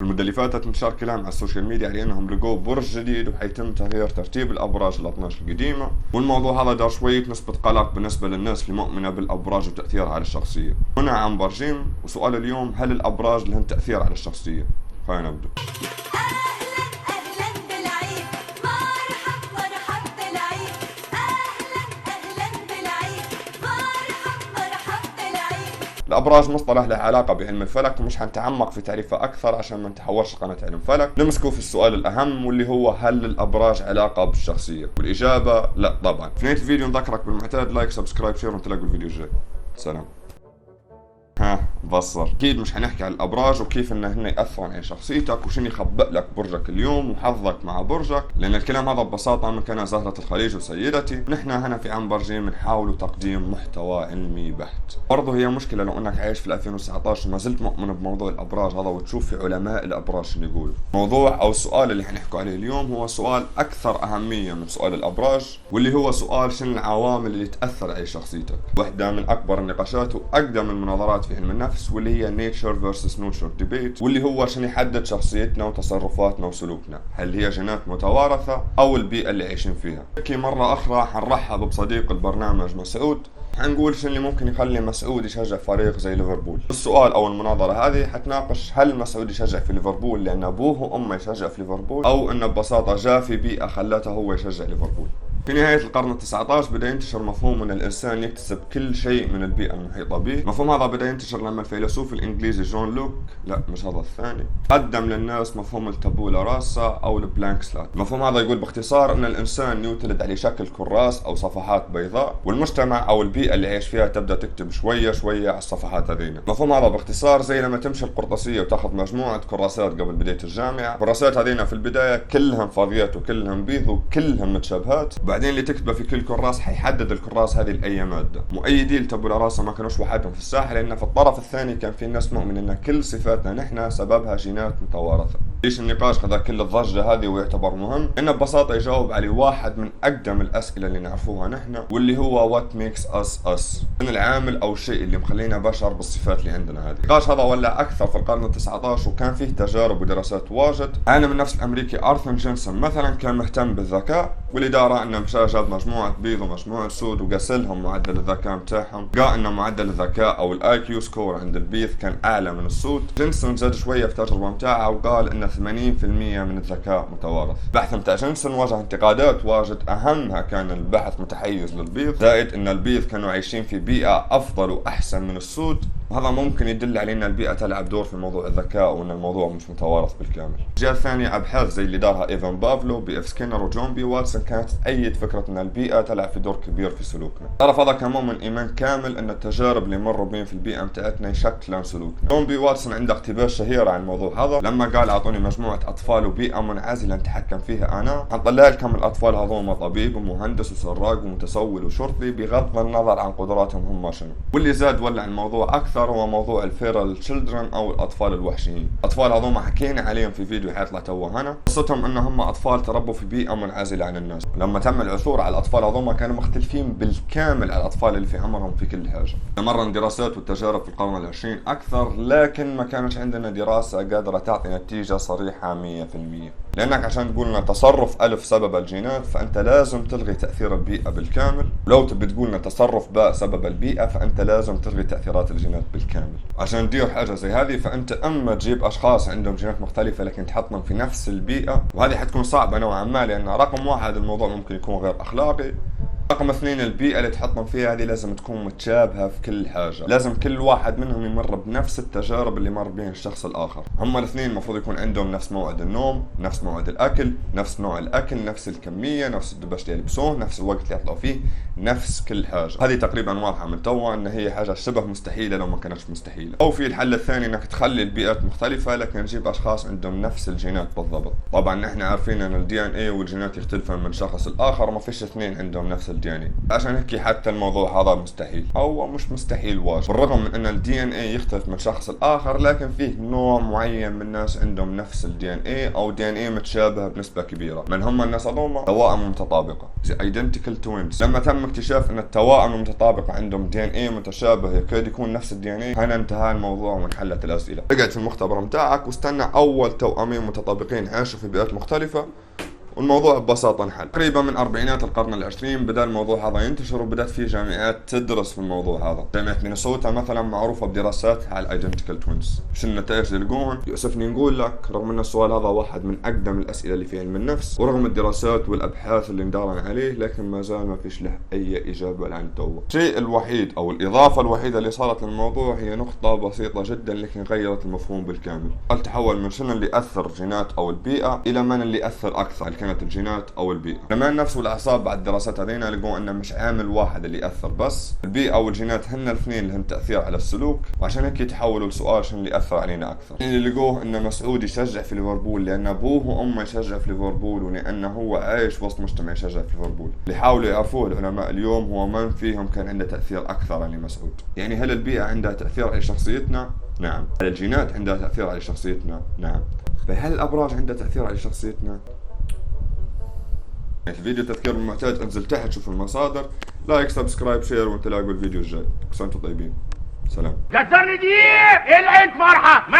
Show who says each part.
Speaker 1: المدة اللي فاتت انتشر كلام على السوشيال ميديا على انهم لقوا برج جديد وحيتم تغيير ترتيب الابراج ال 12 القديمة، والموضوع هذا دار شوية نسبة قلق بالنسبة للناس اللي مؤمنة بالابراج وتأثيرها على الشخصية. هنا عن برجين، وسؤال اليوم: هل الابراج لهم تأثير على الشخصية؟ خلينا نبدأ. الأبراج مصطلح له علاقة بعلم الفلك، ومش حنتعمق في تعريفه أكثر عشان ما نتحورش قناة علم فلك. نمسكوا في السؤال الأهم واللي هو: هل الأبراج علاقة بالشخصية؟ والإجابة لا طبعا. في نهاية الفيديو نذكرك بالمعتاد: لايك، سبسكرايب، شير، ونتلاقوا الفيديو الجاي. سلام. بصر اكيد مش حنحكي عن الابراج وكيف هن ياثروا على شخصيتك وشنو يخبئ لك برجك اليوم وحظك مع برجك، لان الكلام هذا ببساطه من كان زهره الخليج وسيدتي. نحن هنا في عن برجين بنحاول تقديم محتوى علمي بحت. برضه هي مشكله لو انك عايش في 2019 وما زلت مؤمن بموضوع الابراج هذا وتشوف في علماء الابراج شنو يقولوا. موضوع او السؤال اللي حنحكوا عليه اليوم هو سؤال اكثر اهميه من سؤال الابراج، واللي هو سؤال: شنو العوامل اللي تاثر على شخصيتك؟ واحده من اكبر النقاشات واقدم المناظرات في علم النفس، واللي هي نيتشر فيرسس نورتشر ديبيت، واللي هو شنو يحدد شخصيتنا وتصرفاتنا وسلوكنا؟ هل هي جينات متوارثة أو البيئة اللي عايشين فيها؟ هيك مرة أخرى حنرحب بصديق البرنامج مسعود، حنقول شنو اللي ممكن يخلي مسعود يشجع فريق زي ليفربول. السؤال أو المناظرة هذه حتناقش: هل مسعود يشجع في ليفربول لأن أبوه وأمه يشجع في ليفربول، أو إنه ببساطة جاء في بيئة خلته هو يشجع ليفربول؟ في نهاية القرن ال19 بدأ ينتشر مفهوم أن الإنسان يكتسب كل شيء من البيئة المحيطة به. المفهوم هذا بدأ ينتشر لما الفيلسوف الإنجليزي جون لوك، لا مش هذا الثاني، قدم للناس مفهوم التابولا راسا أو البلانك سلات. المفهوم هذا يقول باختصار أن الإنسان يولد على شكل كراس أو صفحات بيضاء، والمجتمع أو البيئة اللي عايش فيها تبدأ تكتب شوية شوية على الصفحات هذين. المفهوم هذا باختصار زي لما تمشي القرطاسية وتاخذ مجموعة كراسات قبل بداية الجامعة. الكراسات هذين في البداية كلهم فاضيات وكلهم بيض وكلهم متشابهات، بعدين اللي تكتبه في كل كراس حيحدد الكراس هذه لاي ماده. مؤيدي التابولا راسا ما كانوش وحدهم في الساحه، لان في الطرف الثاني كان في ناس مؤمن ان كل صفاتنا نحن سببها جينات متوارثه. ليش النقاش خذا كل الضجه هذه ويعتبر مهم؟ انه ببساطه يجاوب على واحد من اقدم الاسئله اللي نعرفوها نحن، واللي هو وات ميكس اس اس، من العامل او الشيء اللي مخلينا بشر بالصفات اللي عندنا هذه. النقاش هذا ولع اكثر في القرن ال19 وكان فيه تجارب ودراسات واجد. عالم النفس الامريكي ارثر جينسون مثلا كان مهتم بالذكاء، والاداره انه مشى جاب مجموعة بيض ومجموعة سود وقاسلهم معدل الذكاء متاعهم، لقى ان معدل الذكاء او الاي كيو سكور عند البيض كان اعلى من السود. جينسون زاد شوية في التجربة متاعه وقال ان 80% من الذكاء متوارث. البحث متاع جينسون واجه انتقادات واجد، اهمها كان البحث متحيز للبيض، زائد ان البيض كانوا عايشين في بيئة افضل واحسن من السود، وهذا ممكن يدل على ان البيئة تلعب دور في موضوع الذكاء وان الموضوع مش متوارث بالكامل. الجهة الثانية ابحاث زي اللي دارها ايفان بافلو، بي اف سكينر، وجون بي واتسون كانت تأيد فكرة ان البيئة تلعب في دور كبير في سلوكنا. تعرف هذا كمان من ايمان كامل ان التجارب اللي مروا بين في البيئة متاعتنا يشكلن سلوكنا. جون بي واتسون عنده اقتباس شهير عن الموضوع هذا لما قال: اعطوني مجموعة اطفال وبيئة منعزلة نتحكم فيها انا، حنطلع لكم الاطفال هذوما طبيب ومهندس وسراق ومتسول وشرطي بغض النظر عن قدراتهم هم شنو. واللي زاد ولع الموضوع اكثر هو موضوع الفيرال تشيلدرن او الاطفال الوحشيين. الاطفال هذوما حكينا عليهم في فيديو حيطلع توه هنا. قصتهم انهم اطفال تربوا في بيئة منعزلة عن الناس، لما تم العثور على الاطفال هذوما كانوا مختلفين بالكامل على الاطفال اللي في عمرهم في كل حاجه. استمر الدراسات والتجارب في القرن العشرين اكثر، لكن ما كانش عندنا دراسه قادره تعطي نتيجه صريحه 100%. لانك عشان تقول لنا تصرف الف سبب الجينات فانت لازم تلغي تاثير البيئه بالكامل، ولو تبي تقول لنا تصرف باء سبب البيئه فانت لازم تلغي تاثيرات الجينات بالكامل. عشان تدير حاجه زي هذه فانت اما تجيب اشخاص عندهم جينات مختلفه لكن تحطهم في نفس البيئه، وهذه حتكون صعبه نوعا ما، لان رقم واحد الموضوع ممكن يكون غير اخلاقي، رقم اثنين البيئة اللي تحطهم فيها هذه لازم تكون متشابهة في كل حاجة، لازم كل واحد منهم يمر بنفس التجارب اللي مر بها الشخص الآخر. هم الاثنين المفروض يكون عندهم نفس موعد النوم، نفس موعد الأكل، نفس نوع الأكل، نفس الكمية، نفس الدبش اللي يلبسوه، نفس الوقت اللي يطلعوا فيه، نفس كل حاجة. هذه تقريبا واضحة من توا ان هي حاجة شبه مستحيلة لو ما كانتش مستحيلة. او في الحل الثاني انك تخلي البيئات مختلفة لكن تجيب اشخاص عندهم نفس الجينات بالضبط. طبعا نحن عارفين ان الدي ان اي والجينات يختلفون من شخص لآخر، ما فيش اثنين عندهم نفس الدي ان اي. عشان هيك حتى الموضوع هذا مستحيل او مش مستحيل واجد، بالرغم من ان الدي ان اي يختلف من شخص لاخر، لكن فيه نوع معين من الناس عندهم نفس الدي ان اي او دي ان اي متشابه بنسبه كبيره. من هم الناس هذوما؟ توائم متطابقه، ايدنتيكال توينز. لما تم اكتشاف ان التوائم المتطابقه عندهم دي ان اي متشابه يكاد يكون نفس الدي ان اي، هنا انتهى الموضوع وانحلت الاسئله. اقعد في المختبر متاعك واستنى اول توأمين متطابقين عاشوا في بيئات مختلفه والموضوع ببساطة انحل. تقريبا من أربعينات القرن العشرين بدأ الموضوع هذا ينتشر، وبدأت في جامعات تدرس في الموضوع هذا. جامعة مينيسوتا مثلا معروفة بدراساتها على الايدنتيكال توينز. شو النتائج اللي لقوهم؟ يؤسفني نقول لك رغم ان السؤال هذا واحد من أقدم الأسئلة اللي في علم النفس، ورغم الدراسات والأبحاث اللي ندارن عليه، لكن ما زال ما فيش له أي إجابة لعن التو. الشيء الوحيد أو الإضافة الوحيدة اللي صارت للموضوع هي نقطة بسيطة جدا لكن غيرت المفهوم بالكامل. تحول من شنو اللي أثر جينات أو البيئة إلى من اللي أثر أكثر، هل كانت الجينات أو البيئة. كمان نفس والأعصاب بعد الدراسات هذينا لقوا أنه مش عامل واحد اللي أثر، بس البيئة والجينات هن الاثنين اللي هن تأثير على السلوك، وعشان هيك يتحولوا لسؤال شنو اللي أثر علينا أكثر. اللي لقوه أن مسعود يشجع في ليفربول لأن أبوه وأمه يشجع في ليفربول، ولأنه هو عايش وسط مجتمع يشجع في ليفربول. اللي حاولوا يعرفوه العلماء اليوم هو من فيهم كان عنده تأثير أكثر على مسعود. يعني هل البيئة عندها تأثير على شخصيتنا؟ نعم. هل الجينات عندها تأثير على شخصيتنا؟ نعم. فهل الأبراج عندها تأثير على شخصيتنا؟ الفيديو تذكير بالمعتاد، انزل تحت شوف المصادر، لايك سبسكرايب شير، وانتلاقوا الفيديو الجاي. كل سنة وانتم طيبين، سلام.
Speaker 2: جزرني دقيق، ايه العين فرحة؟ ما